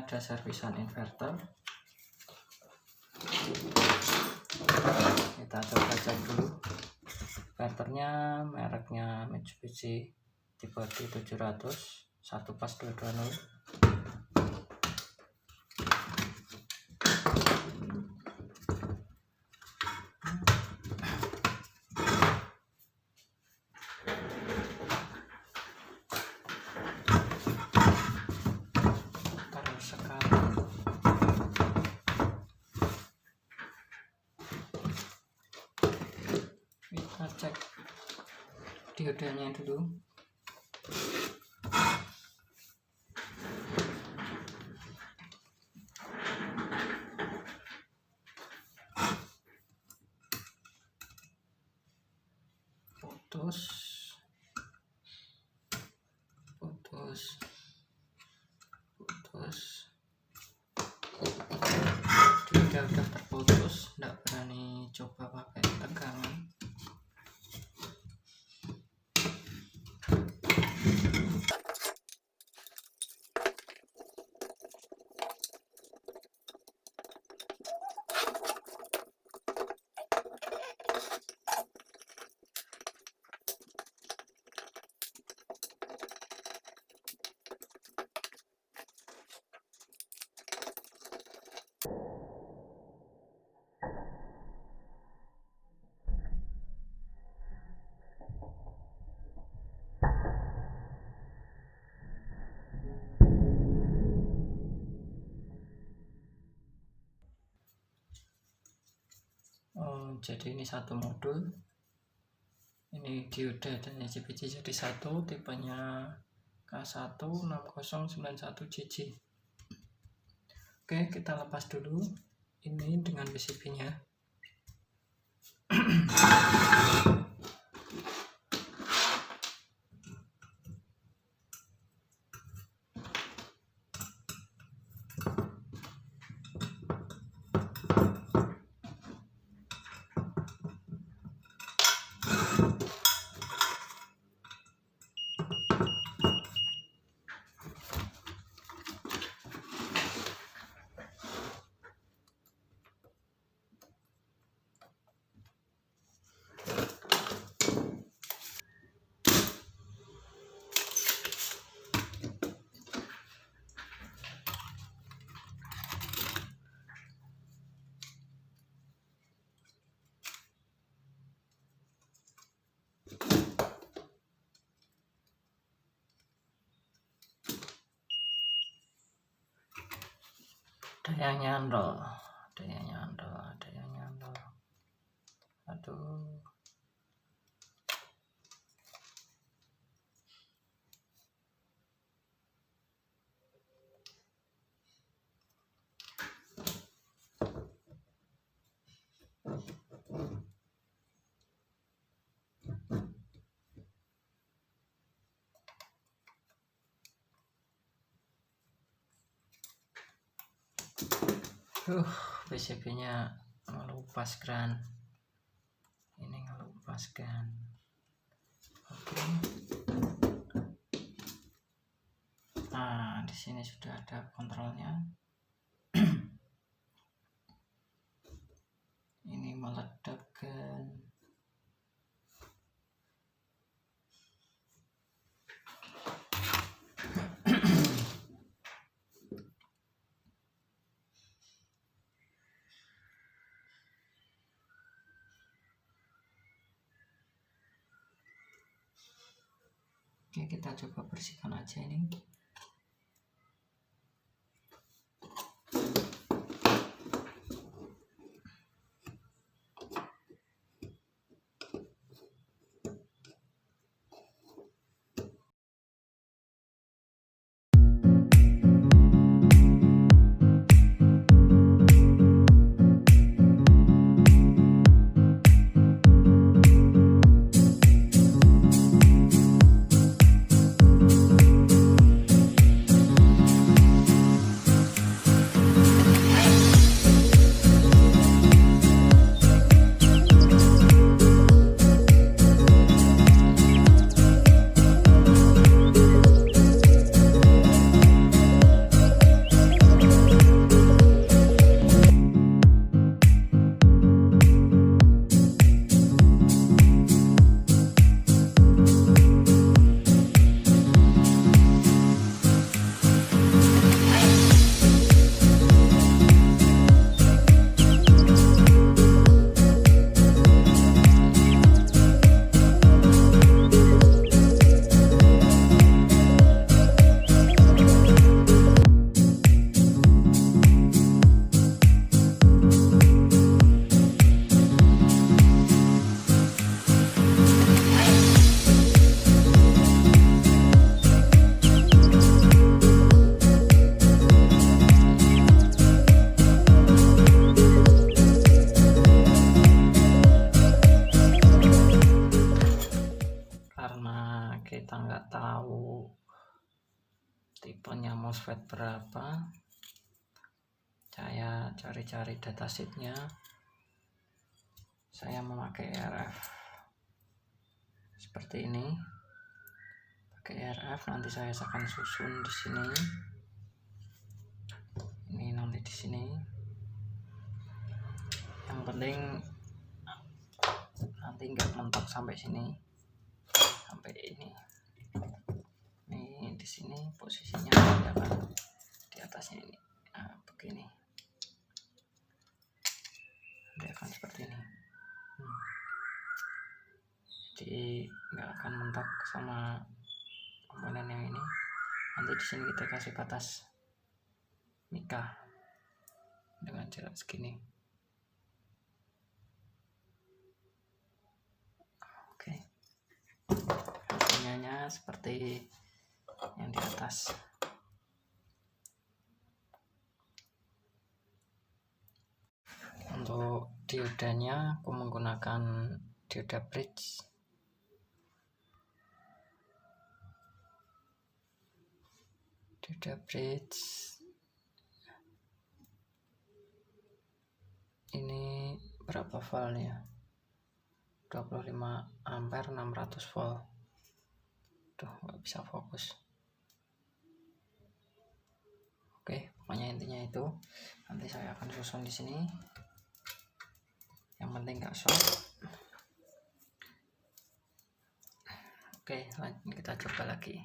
ada servisan inverter. Kita coba cek dulu. Inverternya mereknya Mitsubishi tipe D700 1 pas 220. Kita cek diodanya dulu. Putus. Dia udah terputus, nggak berani coba pakai tegangan. Jadi ini satu modul, ini dioda dan igbt jadi satu, tipenya K16091JJ. Oke, kita lepas dulu ini dengan PCB-nya. Daya nyantol. Aduh. PCB-nya ngelupaskan. Ini ngelupaskan. Oke. Nah, di sini sudah ada kontrolnya. Ini meledakkan. Oke, kita coba bersihkan aja ini. MOSFET berapa. Saya cari-cari datasheetnya. Saya memakai RF seperti ini, pakai RF. Nanti saya akan susun di sini, ini nanti di sini. Yang penting nanti nggak mentok sampai sini, sampai ini. Ini di sini posisinya ya kan, di atasnya ini. Nah, begini. Nanti akan seperti ini. Jadi nggak akan mentok sama komponen yang ini. Nanti di sini kita kasih batas mika dengan jarak segini. Oke, hasilnya seperti yang di atas. Untuk diodanya aku menggunakan dioda bridge. Dioda bridge ini berapa voltnya? 25 ampere 600 volt. Tuh, nggak bisa fokus. Oke, pokoknya intinya itu. Nanti saya akan susun di sini. Yang penting nggak short. Oke, lanjut kita coba lagi.